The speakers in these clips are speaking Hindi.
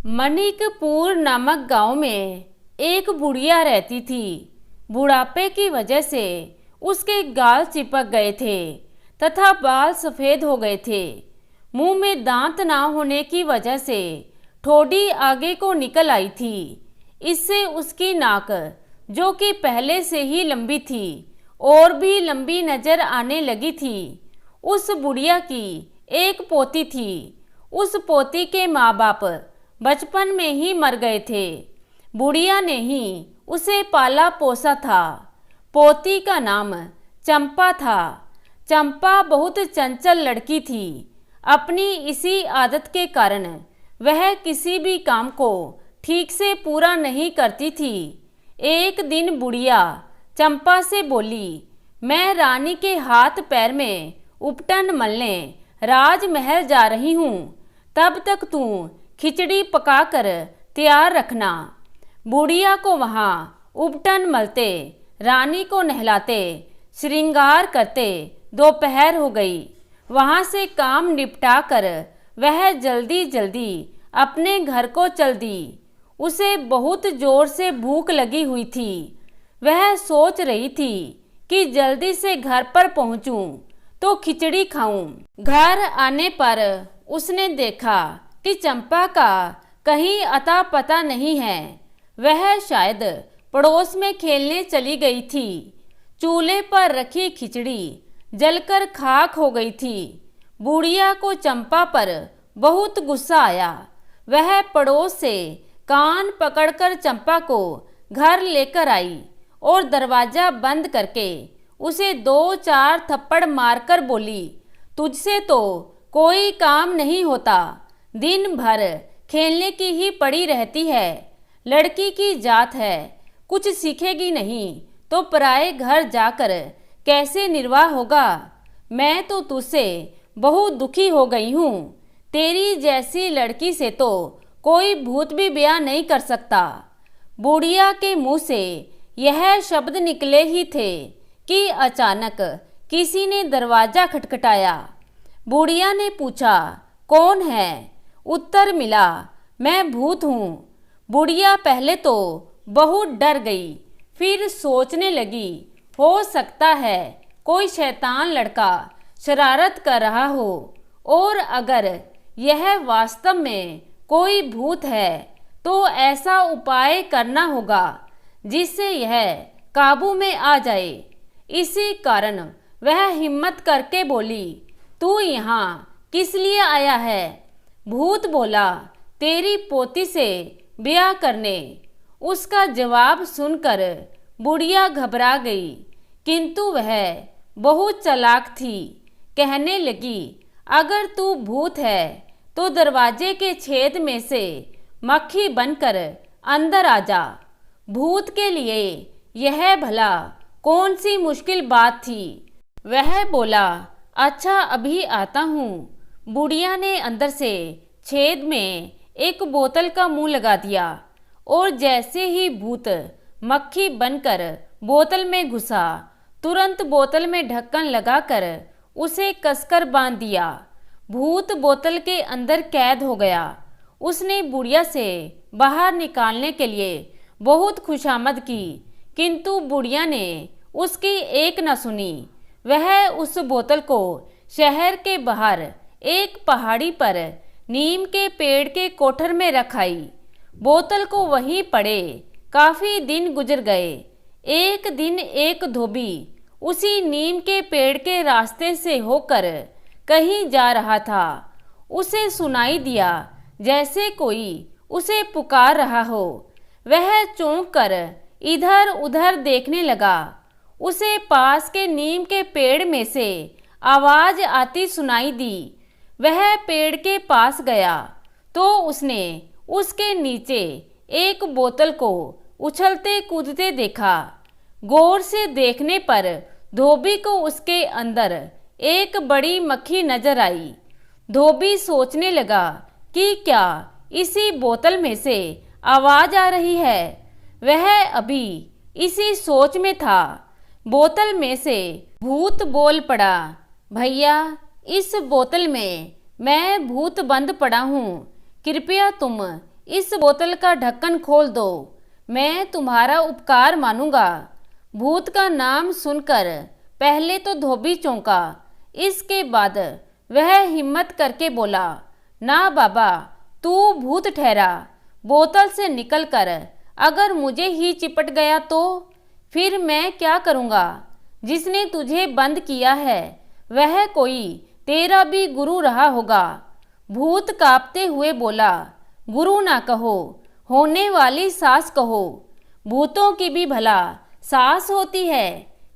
मणिकपुर नामक गांव में एक बुढ़िया रहती थी। बुढ़ापे की वजह से उसके गाल चिपक गए थे तथा बाल सफ़ेद हो गए थे। मुंह में दांत ना होने की वजह से ठोड़ी आगे को निकल आई थी। इससे उसकी नाक, जो कि पहले से ही लंबी थी, और भी लंबी नजर आने लगी थी। उस बुढ़िया की एक पोती थी। उस पोती के माँ बाप बचपन में ही मर गए थे। बुढ़िया ने ही उसे पाला पोसा था। पोती का नाम चंपा था। चंपा बहुत चंचल लड़की थी। अपनी इसी आदत के कारण वह किसी भी काम को ठीक से पूरा नहीं करती थी। एक दिन बुढ़िया चंपा से बोली, मैं रानी के हाथ पैर में उपटन मलने राजमहल जा रही हूँ, तब तक तू खिचड़ी पकाकर तैयार रखना। बुढ़िया को वहाँ उपटन मलते, रानी को नहलाते, श्रृंगार करते दोपहर हो गई। वहाँ से काम निपटा कर वह जल्दी जल्दी अपने घर को चल दी। उसे बहुत जोर से भूख लगी हुई थी। वह सोच रही थी कि जल्दी से घर पर पहुंचूं तो खिचड़ी खाऊं। घर आने पर उसने देखा कि चंपा का कहीं अता पता नहीं है। वह शायद पड़ोस में खेलने चली गई थी। चूल्हे पर रखी खिचड़ी जलकर खाक हो गई थी। बुढ़िया को चंपा पर बहुत गुस्सा आया। वह पड़ोस से कान पकड़कर चंपा को घर लेकर आई और दरवाजा बंद करके उसे 2-4 थप्पड़ मारकर बोली, तुझसे तो कोई काम नहीं होता, दिन भर खेलने की ही पड़ी रहती है। लड़की की जात है, कुछ सीखेगी नहीं तो पराए घर जाकर कैसे निर्वाह होगा। मैं तो तुझसे बहुत दुखी हो गई हूँ। तेरी जैसी लड़की से तो कोई भूत भी ब्याह नहीं कर सकता। बुढ़िया के मुंह से यह शब्द निकले ही थे कि अचानक किसी ने दरवाजा खटखटाया। बुढ़िया ने पूछा, कौन है? उत्तर मिला, मैं भूत हूँ। बुढ़िया पहले तो बहुत डर गई, फिर सोचने लगी, हो सकता है कोई शैतान लड़का शरारत कर रहा हो, और अगर यह वास्तव में कोई भूत है तो ऐसा उपाय करना होगा जिससे यह काबू में आ जाए। इसी कारण वह हिम्मत करके बोली, तू यहाँ किस लिए आया है? भूत बोला, तेरी पोती से ब्याह करने। उसका जवाब सुनकर बुढ़िया घबरा गई, किंतु वह बहुत चालाक थी। कहने लगी, अगर तू भूत है तो दरवाजे के छेद में से मक्खी बनकर अंदर आ जा। भूत के लिए यह भला कौन सी मुश्किल बात थी। वह बोला, अच्छा अभी आता हूँ। बुढ़िया ने अंदर से छेद में एक बोतल का मुंह लगा दिया और जैसे ही भूत मक्खी बनकर बोतल में घुसा, तुरंत बोतल में ढक्कन लगाकर उसे कसकर बांध दिया। भूत बोतल के अंदर कैद हो गया। उसने बुढ़िया से बाहर निकालने के लिए बहुत खुशामद की, किंतु बुढ़िया ने उसकी एक न सुनी। वह उस बोतल को शहर के बाहर एक पहाड़ी पर नीम के पेड़ के कोठर में रख आई। बोतल को वहीं पड़े काफी दिन गुजर गए। एक दिन एक धोबी उसी नीम के पेड़ के रास्ते से होकर कहीं जा रहा था। उसे सुनाई दिया जैसे कोई उसे पुकार रहा हो। वह चौंक कर इधर उधर देखने लगा। उसे पास के नीम के पेड़ में से आवाज आती सुनाई दी। वह पेड़ के पास गया तो उसने उसके नीचे एक बोतल को उछलते कूदते देखा। गौर से देखने पर धोबी को उसके अंदर एक बड़ी मक्खी नजर आई। धोबी सोचने लगा कि क्या इसी बोतल में से आवाज आ रही है। वह अभी इसी सोच में था, बोतल में से भूत बोल पड़ा, भैया इस बोतल में मैं भूत बंद पड़ा हूँ, कृपया तुम इस बोतल का ढक्कन खोल दो, मैं तुम्हारा उपकार मानूंगा। भूत का नाम सुनकर पहले तो धोबी चौंका, इसके बाद वह हिम्मत करके बोला, ना बाबा, तू भूत ठहरा। बोतल से निकलकर अगर मुझे ही चिपट गया तो फिर मैं क्या करूँगा? जिसने तुझे बंद किया है वह कोई तेरा भी गुरु रहा होगा। भूत कांपते हुए बोला, गुरु ना कहो, होने वाली सास कहो। भूतों की भी भला सास होती है?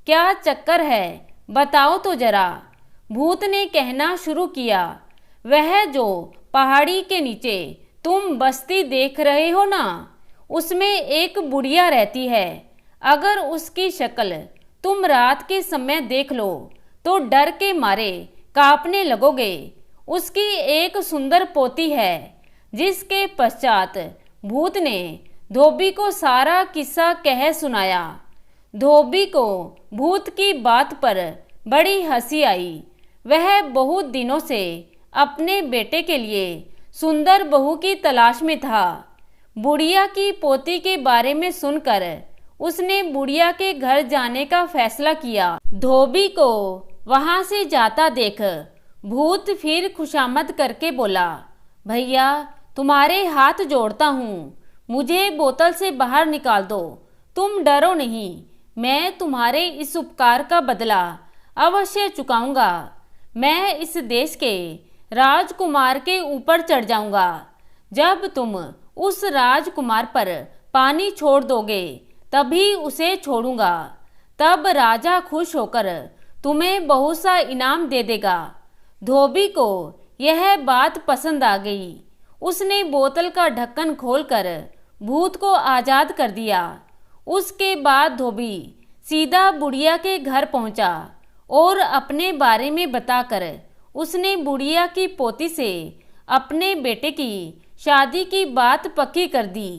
क्या चक्कर है, बताओ तो जरा। भूत ने कहना शुरू किया, वह जो पहाड़ी के नीचे तुम बस्ती देख रहे हो ना, उसमें एक बुढ़िया रहती है। अगर उसकी शक्ल तुम रात के समय देख लो तो डर के मारे कांपने लगोगे। उसकी एक सुंदर पोती है। जिसके पश्चात भूत ने धोबी को सारा किस्सा कह सुनाया। धोबी को भूत की बात पर बड़ी हंसी आई। वह बहुत दिनों से अपने बेटे के लिए सुंदर बहू की तलाश में था। बुढ़िया की पोती के बारे में सुनकर उसने बुढ़िया के घर जाने का फैसला किया। धोबी को वहां से जाता देख भूत फिर खुशामद करके बोला, भैया, तुम्हारे हाथ जोड़ता हूँ, मुझे बोतल से बाहर निकाल दो। तुम डरो नहीं, मैं तुम्हारे इस उपकार का बदला अवश्य चुकाऊंगा। मैं इस देश के राजकुमार के ऊपर चढ़ जाऊंगा। जब तुम उस राजकुमार पर पानी छोड़ दोगे तभी उसे छोड़ूंगा। तब राजा खुश होकर तुम्हें बहुत सा इनाम दे देगा। धोबी को यह बात पसंद आ गई। उसने बोतल का ढक्कन खोलकर भूत को आज़ाद कर दिया। उसके बाद धोबी सीधा बुढ़िया के घर पहुंचा और अपने बारे में बताकर उसने बुढ़िया की पोती से अपने बेटे की शादी की बात पक्की कर दी।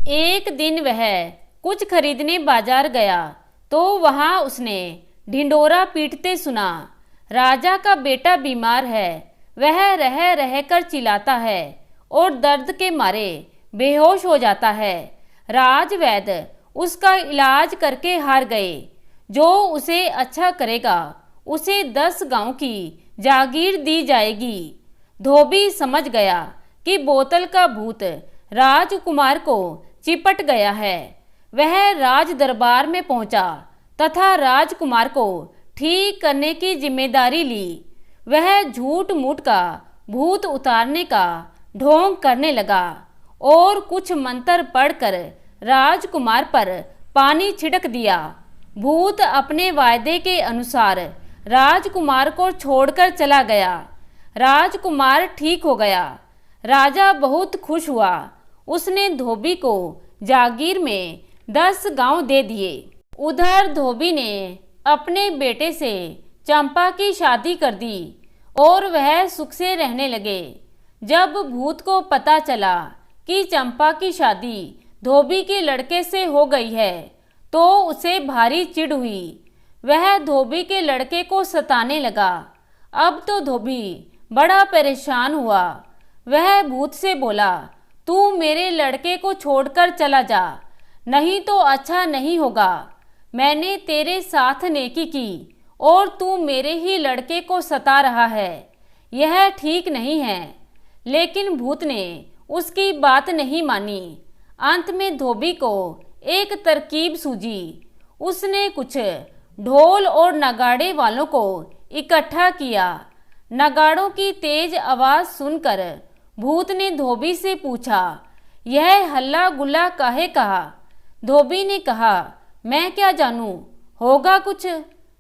एक दिन वह कुछ खरीदने बाजार गया तो वहां उसने ढिंडोरा पीटते सुना, राजा का बेटा बीमार है। वह रह रह कर चिल्लाता है और दर्द के मारे बेहोश हो जाता है। राजवैद्य उसका इलाज करके हार गए। जो उसे अच्छा करेगा उसे 10 गांव की जागीर दी जाएगी। धोबी समझ गया कि बोतल का भूत राजकुमार को चिपट गया है। वह राज दरबार में पहुंचा तथा राजकुमार को ठीक करने की जिम्मेदारी ली। वह झूठ मूठ का भूत उतारने का ढोंग करने लगा और कुछ मंत्र पढ़कर राजकुमार पर पानी छिड़क दिया। भूत अपने वायदे के अनुसार राजकुमार को छोड़कर चला गया। राजकुमार ठीक हो गया। राजा बहुत खुश हुआ। उसने धोबी को जागीर में 10 गांव दे दिए। उधर धोबी ने अपने बेटे से चंपा की शादी कर दी और वह सुख से रहने लगे। जब भूत को पता चला कि चंपा की शादी धोबी के लड़के से हो गई है तो उसे भारी चिढ़ हुई। वह धोबी के लड़के को सताने लगा। अब तो धोबी बड़ा परेशान हुआ। वह भूत से बोला, तू मेरे लड़के को छोड़कर चला जा, नहीं तो अच्छा नहीं होगा। मैंने तेरे साथ नेकी की और तू मेरे ही लड़के को सता रहा है, यह ठीक नहीं है। लेकिन भूत ने उसकी बात नहीं मानी। अंत में धोबी को एक तरकीब सूझी। उसने कुछ ढोल और नगाड़े वालों को इकट्ठा किया। नगाड़ों की तेज आवाज सुनकर भूत ने धोबी से पूछा, यह हल्ला गुल्ला काहे कहा? धोबी ने कहा, मैं क्या जानूं, होगा कुछ।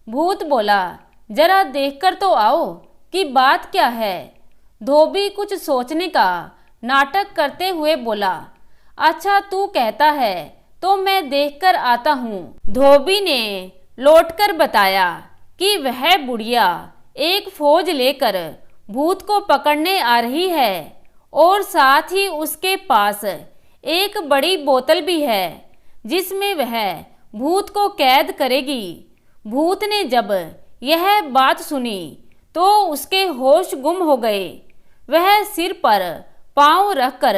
भूत बोला, जरा देखकर तो आओ कि बात क्या है। धोबी कुछ सोचने का नाटक करते हुए बोला, अच्छा तू कहता है तो मैं देखकर आता हूँ। धोबी ने लौटकर बताया कि वह बुढ़िया एक फौज लेकर भूत को पकड़ने आ रही है और साथ ही उसके पास एक बड़ी बोतल भी है जिसमें वह भूत को कैद करेगी। भूत ने जब यह बात सुनी तो उसके होश गुम हो गए। वह सिर पर पांव रखकर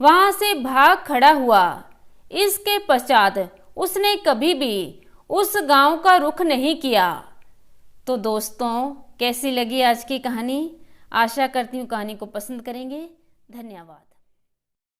वहां से भाग खड़ा हुआ। इसके पश्चात उसने कभी भी उस गांव का रुख नहीं किया। तो दोस्तों, कैसी लगी आज की कहानी? आशा करती हूँ कहानी को पसंद करेंगे। धन्यवाद।